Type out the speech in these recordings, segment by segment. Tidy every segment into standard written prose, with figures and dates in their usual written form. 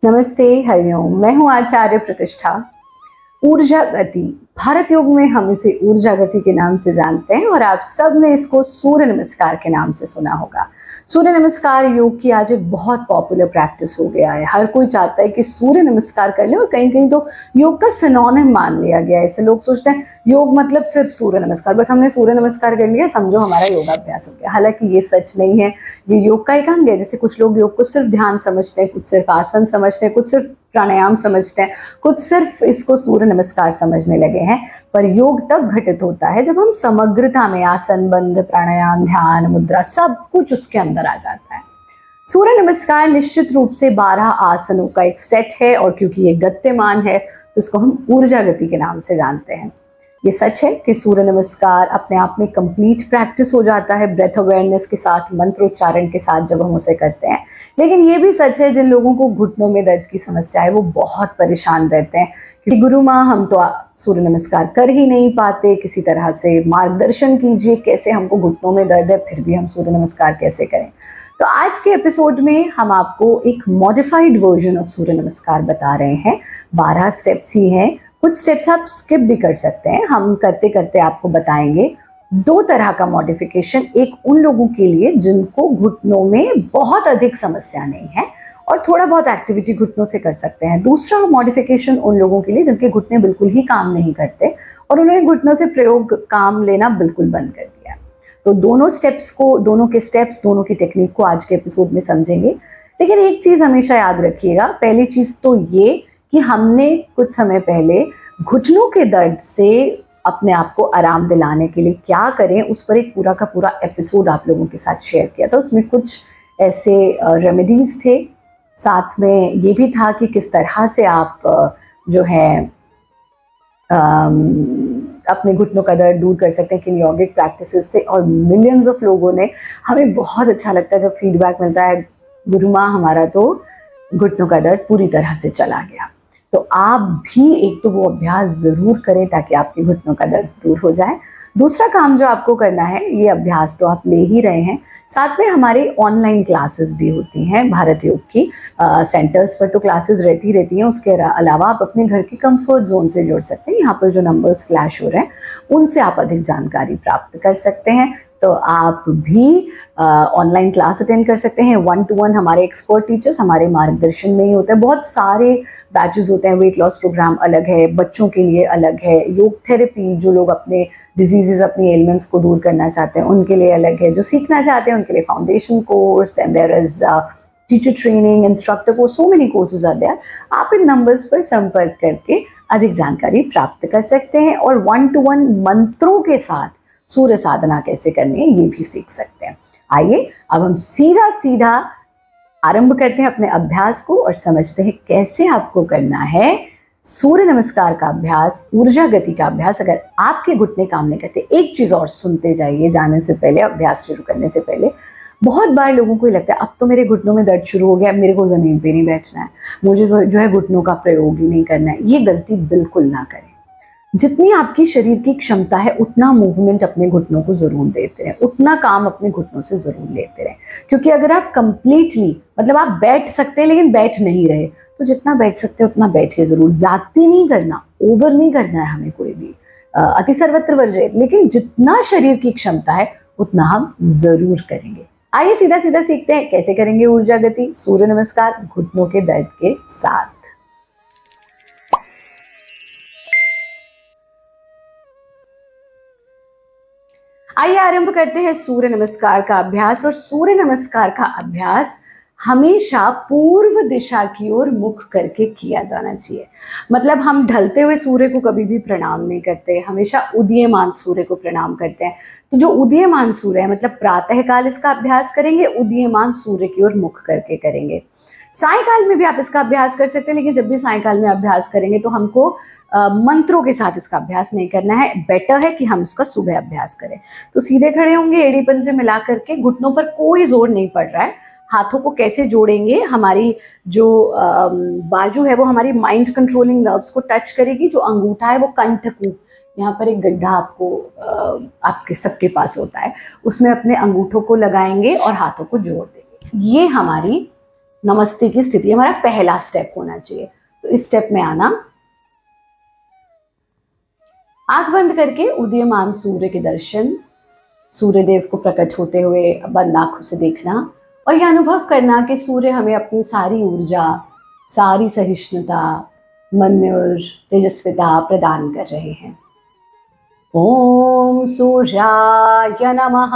नमस्ते, हरिओम। मैं हूँ आचार्य प्रतिष्ठा। ऊर्जा गति, भारत योग में हम इसे ऊर्जा गति के नाम से जानते हैं और आप सब ने इसको सूर्य नमस्कार के नाम से सुना होगा। सूर्य नमस्कार योग की आज एक बहुत पॉपुलर प्रैक्टिस हो गया है। हर कोई चाहता है कि सूर्य नमस्कार कर ले और कहीं कहीं तो योग का सिनोनिम मान लिया गया है। ऐसे लोग सोचते हैं योग मतलब सिर्फ सूर्य नमस्कार, बस हमने सूर्य नमस्कार कर लिया समझो हमारा योगाभ्यास हो गया। हालांकि ये सच नहीं है, ये योग का एक अंग है। जैसे कुछ लोग योग को सिर्फ ध्यान समझते हैं, कुछ सिर्फ आसन समझते हैं, कुछ सिर्फ प्राणायाम समझते हैं, कुछ सिर्फ इसको सूर्य नमस्कार समझने लगे हैं। पर योग तब घटित होता है जब हम समग्रता में आसन, बंध, प्राणायाम, ध्यान, मुद्रा सब कुछ उसके अंदर आ जाता है। सूर्य नमस्कार निश्चित रूप से 12 आसनों का एक सेट है और क्योंकि ये गत्यमान है तो इसको हम ऊर्जा गति के नाम से जानते हैं। ये सच है कि सूर्य नमस्कार अपने आप में कंप्लीट प्रैक्टिस हो जाता है ब्रेथ अवेयरनेस के साथ, मंत्रोच्चारण के साथ जब हम उसे करते हैं। लेकिन ये भी सच है जिन लोगों को घुटनों में दर्द की समस्या है वो बहुत परेशान रहते हैं कि गुरु माँ हम तो सूर्य नमस्कार कर ही नहीं पाते, किसी तरह से मार्गदर्शन कीजिए, कैसे हमको घुटनों में दर्द है फिर भी हम सूर्य नमस्कार कैसे करें। तो आज के एपिसोड में हम आपको एक मॉडिफाइड वर्जन ऑफ सूर्य नमस्कार बता रहे हैं। 12 स्टेप्स ही हैं, कुछ स्टेप्स आप स्किप भी कर सकते हैं। हम करते करते आपको बताएंगे 2 तरह का मॉडिफिकेशन। एक उन लोगों के लिए जिनको घुटनों में बहुत अधिक समस्या नहीं है और थोड़ा बहुत एक्टिविटी घुटनों से कर सकते हैं। दूसरा मॉडिफिकेशन उन लोगों के लिए जिनके घुटने बिल्कुल ही काम नहीं करते और उन्होंने घुटनों से प्रयोग काम लेना बिल्कुल बंद कर दिया। तो दोनों की टेक्निक को आज के एपिसोड में समझेंगे। लेकिन एक चीज हमेशा याद रखिएगा, पहली चीज तो ये कि हमने कुछ समय पहले घुटनों के दर्द से अपने आप को आराम दिलाने के लिए क्या करें उस पर एक पूरा का पूरा एपिसोड आप लोगों के साथ शेयर किया था। उसमें कुछ ऐसे रेमेडीज थे, साथ में ये भी था कि किस तरह से आप जो है अपने घुटनों का दर्द दूर कर सकते हैं, किन यौगिक प्रैक्टिसेस थे। और मिलियंस ऑफ लोगों ने, हमें बहुत अच्छा लगता है जब फीडबैक मिलता है गुरु माँ हमारा तो घुटनों का दर्द पूरी तरह से चला गया। तो आप भी एक तो वो अभ्यास जरूर करें ताकि आपके घुटनों का दर्द दूर हो जाए। दूसरा काम जो आपको करना है, ये अभ्यास तो आप ले ही रहे हैं, साथ में हमारी ऑनलाइन क्लासेस भी होती हैं भारत योग की। सेंटर्स पर तो क्लासेस रहती हैं, उसके अलावा आप अपने घर के कंफर्ट जोन से जुड़ सकते हैं। यहाँ पर जो नंबर्स फ्लैश हो रहे हैं उनसे आप अधिक जानकारी प्राप्त कर सकते हैं। तो आप भी ऑनलाइन क्लास अटेंड कर सकते हैं। 1-to-1 हमारे एक्सपर्ट टीचर्स हमारे मार्गदर्शन में ही होते हैं। बहुत सारे बैचेस होते हैं, वेट लॉस प्रोग्राम अलग है, बच्चों के लिए अलग है, योग थेरेपी जो लोग अपने डिजीजेस, अपनी एलिमेंट्स को दूर करना चाहते हैं उनके लिए अलग है, जो सीखना चाहते हैं उनके लिए foundation course, then there is teacher training, instructor course, so many courses are there. आप इन नंबर्स पर संपर्क करके अधिक जानकारी प्राप्त कर सकते हैं और 1-to-1 मंत्रों के साथ सूर्य साधना कैसे करनी है ये भी सीख सकते हैं। आइए अब हम सीधा सीधा आरंभ करते हैं अपने अभ्यास को और समझते हैं कैसे आपको करना है सूर्य नमस्कार का अभ्यास, ऊर्जा गति का अभ्यास। अगर आपके घुटने काम नहीं करते, एक चीज और सुनते जाइए जाने से पहले, अभ्यास शुरू करने से पहले। बहुत बार लोगों को लगता है अब तो मेरे घुटनों में दर्द शुरू हो गया, मेरे को जमीन पे नहीं बैठना है, मुझे जो है घुटनों का प्रयोग ही नहीं करना है। ये गलती बिल्कुल ना करें। जितनी आपकी शरीर की क्षमता है उतना मूवमेंट अपने घुटनों को जरूर देते रहें, उतना काम अपने घुटनों से जरूर लेते रहें। क्योंकि अगर आप कंप्लीटली, मतलब आप बैठ सकते हैं लेकिन बैठ नहीं रहे, तो जितना बैठ सकते हैं उतना बैठिए जरूर। ज्यादती नहीं करना, ओवर नहीं करना है हमें कोई भी, अति सर्वत्र वर्जयेत, लेकिन जितना शरीर की क्षमता है उतना हम जरूर करेंगे। आइए सीधा सीधा सीखते हैं कैसे करेंगे ऊर्जा गति, सूर्य नमस्कार घुटनों के दर्द के साथ। आइए आरंभ करते हैं सूर्य नमस्कार का अभ्यास। और सूर्य नमस्कार का अभ्यास हमेशा पूर्व दिशा की ओर मुख करके किया जाना चाहिए। मतलब हम ढलते हुए सूर्य को कभी भी प्रणाम नहीं करते, हमेशा उदीयमान सूर्य को प्रणाम करते हैं। तो जो उदीयमान सूर्य है, मतलब प्रातः काल इसका अभ्यास करेंगे, उदीयमान सूर्य की ओर मुख करके करेंगे। सायकाल में भी आप इसका अभ्यास कर सकते हैं, लेकिन जब भी सायकाल में अभ्यास करेंगे तो हमको मंत्रों के साथ इसका अभ्यास नहीं करना है। बेटर है कि हम इसका सुबह अभ्यास करें। तो सीधे खड़े होंगे, एड़ी पंजे मिला करके, घुटनों पर कोई जोर नहीं पड़ रहा है। हाथों को कैसे जोड़ेंगे, हमारी जो बाजू है वो हमारी माइंड कंट्रोलिंग नर्व्स को टच करेगी, जो अंगूठा है वो कंठकूट, यहाँ पर एक गड्ढा आपको आपके सबके पास होता है, उसमें अपने अंगूठों को लगाएंगे और हाथों को जोड़ देंगे। ये हमारी नमस्ते की स्थिति हमारा पहला स्टेप होना चाहिए। तो इस स्टेप में आना, आंख बंद करके उदीयमान सूर्य के दर्शन, सूर्य देव को प्रकट होते हुए बंद आंखों से देखना और यह अनुभव करना कि सूर्य हमें अपनी सारी ऊर्जा, सारी सहिष्णुता, मन्युर तेजस्विता प्रदान कर रहे हैं। ओम सूर्याय नमः।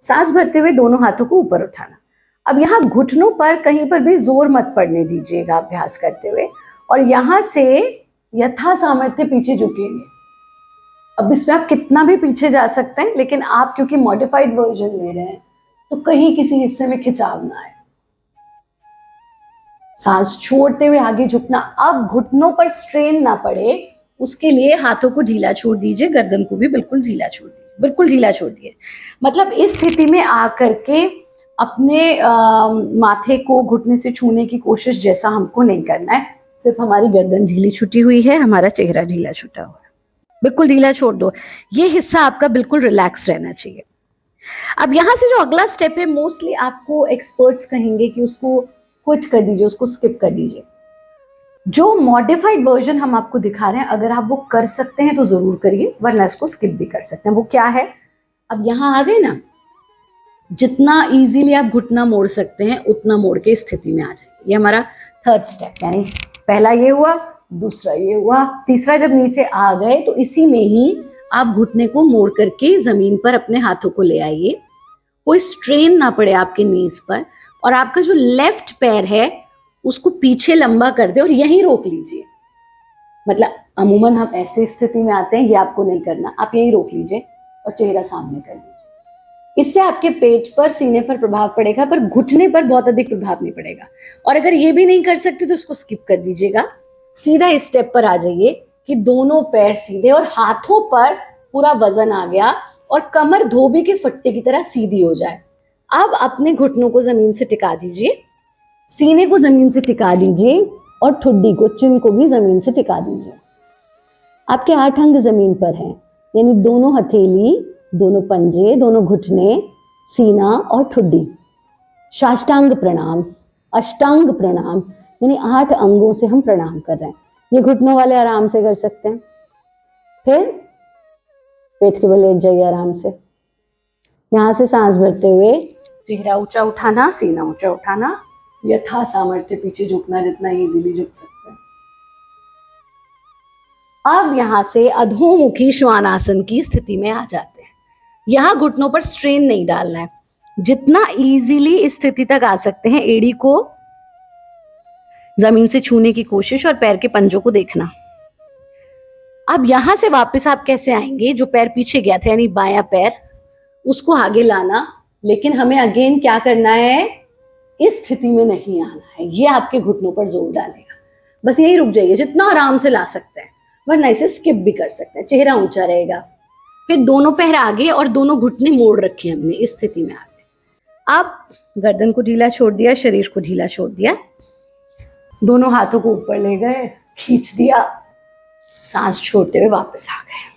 सांस भरते हुए दोनों हाथों को ऊपर उठाना। अब यहाँ घुटनों पर कहीं पर भी जोर मत पड़ने दीजिएगा अभ्यास करते हुए, और यहाँ से यथा सामर्थ्य पीछे झुकेंगे। अब इसमें आप कितना भी पीछे जा सकते हैं, लेकिन आप क्योंकि मॉडिफाइड वर्जन ले रहे हैं तो कहीं किसी हिस्से में खिंचाव ना आए। सांस छोड़ते हुए आगे झुकना। अब घुटनों पर स्ट्रेन ना पड़े, उसके लिए हाथों को ढीला छोड़ दीजिए, गर्दन को भी बिल्कुल ढीला छोड़ दीजिए, बिल्कुल ढीला छोड़ दिए। मतलब इस स्थिति में आकर के अपने माथे को घुटने से छूने की कोशिश जैसा हमको नहीं करना है। सिर्फ हमारी गर्दन ढीली छुटी हुई है, हमारा चेहरा ढीला छुटा हुआ है, बिल्कुल ढीला छोड़ दो। ये हिस्सा आपका बिल्कुल रिलैक्स रहना चाहिए। अब यहाँ से जो अगला स्टेप है, मोस्टली आपको एक्सपर्ट्स कहेंगे कि उसको क्विट कर दीजिए, उसको स्किप कर दीजिए। जो मॉडिफाइड वर्जन हम आपको दिखा रहे हैं, अगर आप वो कर सकते हैं तो जरूर करिए, वरना इसको स्किप भी कर सकते हैं। वो क्या है, अब यहाँ आ गए ना, जितना इजीली आप घुटना मोड़ सकते हैं उतना मोड़ के स्थिति में आ जाइए। ये हमारा थर्ड स्टेप, यानी पहला ये हुआ, दूसरा ये हुआ, तीसरा जब नीचे आ गए तो इसी में ही आप घुटने को मोड़ करके जमीन पर अपने हाथों को ले आइए। कोई स्ट्रेन ना पड़े आपके नीज पर, और आपका जो लेफ्ट पैर है उसको पीछे लंबा कर दे और यहीं रोक लीजिए। मतलब अमूमन हम ऐसे स्थिति में आते हैं, ये आपको नहीं करना, आप यहीं रोक लीजिए और चेहरा सामने कर लीजिए। इससे आपके पेट पर, सीने पर प्रभाव पड़ेगा, पर घुटने पर बहुत अधिक प्रभाव नहीं पड़ेगा। और अगर ये भी नहीं कर सकते तो उसको स्किप कर दीजिएगा। सीधा इस स्टेप पर आ जाइए कि दोनों पैर सीधे और हाथों पर पूरा वजन आ गया और कमर धोबी के फट्टे की तरह सीधी हो जाए। अब अपने घुटनों को जमीन से टिका दीजिए, सीने को जमीन से टिका दीजिए और ठुड्डी को, चिन को भी जमीन से टिका दीजिए। आपके 8 अंग जमीन पर हैं, यानी दोनों हथेली, दोनों पंजे, दोनों घुटने, सीना और ठुड्डी। साष्टांग प्रणाम, अष्टांग प्रणाम, यानी 8 अंगों से हम प्रणाम कर रहे हैं। ये घुटनों वाले आराम से कर सकते हैं। फिर पेट के बल लेट जाइए आराम से। यहां से सांस भरते हुए चेहरा ऊंचा उठाना, सीना ऊंचा उठाना, यथा सामर्थ्य पीछे झुकना, जितना इजीली झुक सकते हैं। अब यहां से अधोमुखी श्वानासन की स्थिति में आ जाते हैं। यहां घुटनों पर स्ट्रेन नहीं डालना है, जितना इजीली इस स्थिति तक आ सकते हैं एड़ी को जमीन से छूने की कोशिश और पैर के पंजों को देखना। अब यहां से वापस आप कैसे आएंगे, जो पैर पीछे गया था यानी बायां पैर, उसको आगे लाना, लेकिन हमें अगेन क्या करना है, इस स्थिति में नहीं आना है। ये आपके घुटनों पर जोर डालेगा। बस यही रुक जाइए, जितना आराम से ला सकते हैं, वरना इसे स्किप भी कर सकते हैं। चेहरा ऊंचा रहेगा। फिर दोनों पैर आगे और दोनों घुटने मोड़ रखे हमने, इस स्थिति में आ गए। अब गर्दन को ढीला छोड़ दिया, शरीर को ढीला छोड़ दिया, दोनों हाथों को ऊपर ले गए, खींच दिया, सांस छोड़ते हुए वापस आ गए।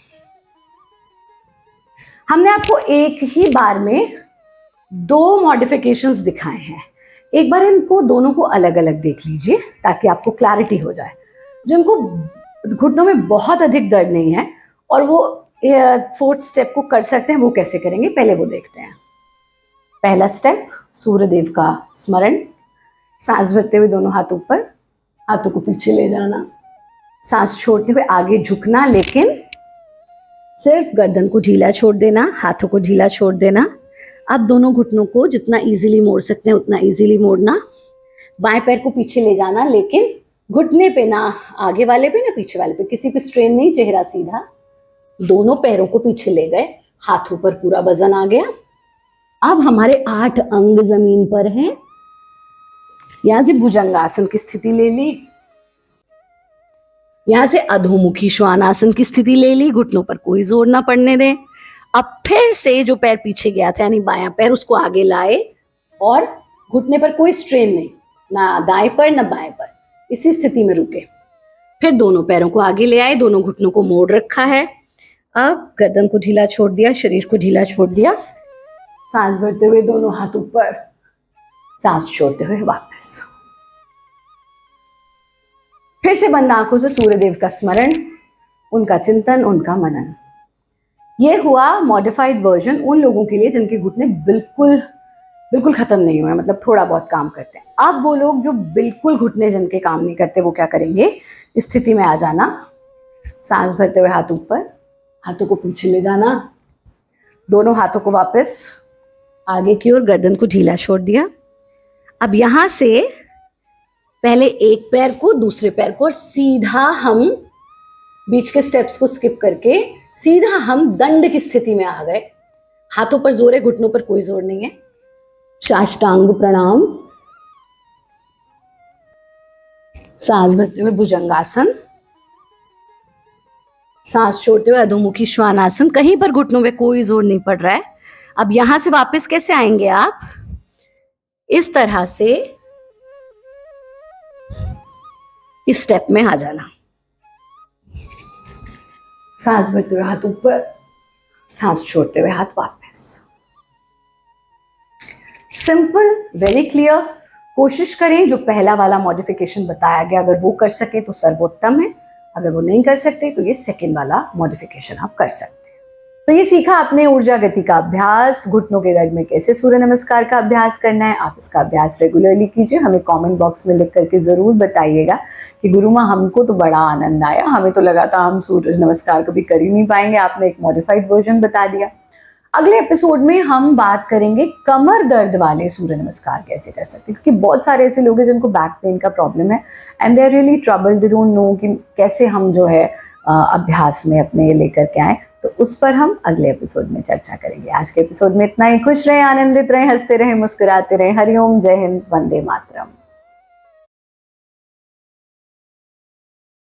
हमने आपको एक ही बार में 2 मॉडिफिकेशंस दिखाए हैं। एक बार इनको दोनों को अलग अलग देख लीजिए ताकि आपको क्लैरिटी हो जाए। जिनको घुटनों में बहुत अधिक दर्द नहीं है और वो 4th स्टेप को कर सकते हैं, वो कैसे करेंगे पहले वो देखते हैं। पहला स्टेप, सूर्यदेव का स्मरण। सांस भरते हुए दोनों हाथ ऊपर, हाथों को पीछे ले जाना, सांस छोड़ते हुए आगे झुकना, लेकिन सिर्फ गर्दन को ढीला छोड़ देना, हाथों को ढीला छोड़ देना। अब दोनों घुटनों को जितना इजीली मोड़ सकते हैं उतना इजीली मोड़ना। बाएं पैर को पीछे ले जाना, लेकिन घुटने पे ना, आगे वाले पे ना पीछे वाले पे, किसी पे स्ट्रेन नहीं, चेहरा सीधा। दोनों पैरों को पीछे ले गए, हाथों पर पूरा वजन आ गया। अब हमारे 8 अंग जमीन पर हैं। यहां से भुजंगासन की स्थिति ले ली, यहां से अधोमुखी श्वानासन की स्थिति ले ली, घुटनों पर कोई जोर ना पड़ने दें। अब फिर से जो पैर पीछे गया था यानी बायां पैर, उसको आगे लाए और घुटने पर कोई स्ट्रेन नहीं, ना दाएं पर ना बाएं पर, इसी स्थिति में रुके। फिर दोनों पैरों को आगे ले आए, दोनों घुटनों को मोड़ रखा है। अब गर्दन को ढीला छोड़ दिया, शरीर को ढीला छोड़ दिया, सांस भरते हुए दोनों हाथ ऊपर, सांस छोड़ते हुए वापस। फिर से बंद आंखों से सूर्यदेव का स्मरण, उनका चिंतन, उनका मनन। ये हुआ मॉडिफाइड वर्जन उन लोगों के लिए जिनके घुटने बिल्कुल बिल्कुल खत्म नहीं हुए, मतलब थोड़ा बहुत काम करते हैं। अब वो लोग जो बिल्कुल घुटने जिनके काम नहीं करते, वो क्या करेंगे, इस स्थिति में आ जाना, सांस भरते हुए हाथ ऊपर, हाथों को पीछे ले जाना, दोनों हाथों को वापस आगे की ओर, गर्दन को ढीला छोड़ दिया। अब यहां से पहले एक पैर को, दूसरे पैर को, और सीधा हम बीच के स्टेप्स को स्किप करके सीधा हम दंड की स्थिति में आ गए। हाथों पर जोर है, घुटनों पर कोई जोर नहीं है। साष्टांग प्रणाम, सांस भरते हुए भुजंगासन, सांस छोड़ते हुए अधोमुखी श्वानासन। कहीं पर घुटनों में कोई जोर नहीं पड़ रहा है। अब यहां से वापस कैसे आएंगे आप, इस तरह से इस स्टेप में आ जाना। सांस भरते हुए हाथ ऊपर, सांस छोड़ते हुए हाथ वापस। Simple, very clear. कोशिश करें जो पहला वाला मॉडिफिकेशन बताया गया, अगर वो कर सके तो सर्वोत्तम है। अगर वो नहीं कर सकते तो ये सेकेंड वाला मॉडिफिकेशन आप कर सकते हैं। तो ये सीखा आपने ऊर्जा गति का अभ्यास, घुटनों के दर्द में कैसे सूर्य नमस्कार का अभ्यास करना है। आप इसका अभ्यास रेगुलरली कीजिए। हमें कमेंट बॉक्स में लिख करके जरूर बताइएगा कि गुरुमा हमको तो बड़ा आनंद आया, हमें तो लगा था हम सूर्य नमस्कार कभी कर ही नहीं पाएंगे, आपने एक मॉडिफाइड वर्जन बता दिया। अगले एपिसोड में हम बात करेंगे कमर दर्द वाले सूर्य नमस्कार कैसे कर सकते हैं, क्योंकि बहुत सारे ऐसे लोग हैं जिनको बैक पेन का प्रॉब्लम है and they are really troubled, they don't know कि कैसे हम जो है अभ्यास में अपने लेकर के आए। तो उस पर हम अगले एपिसोड में चर्चा करेंगे। आज के एपिसोड में इतना ही। खुश रहे, आनंदित रहे, हंसते रहे, मुस्कुराते रहे। हरिओम, जय हिंद, वंदे मातरम।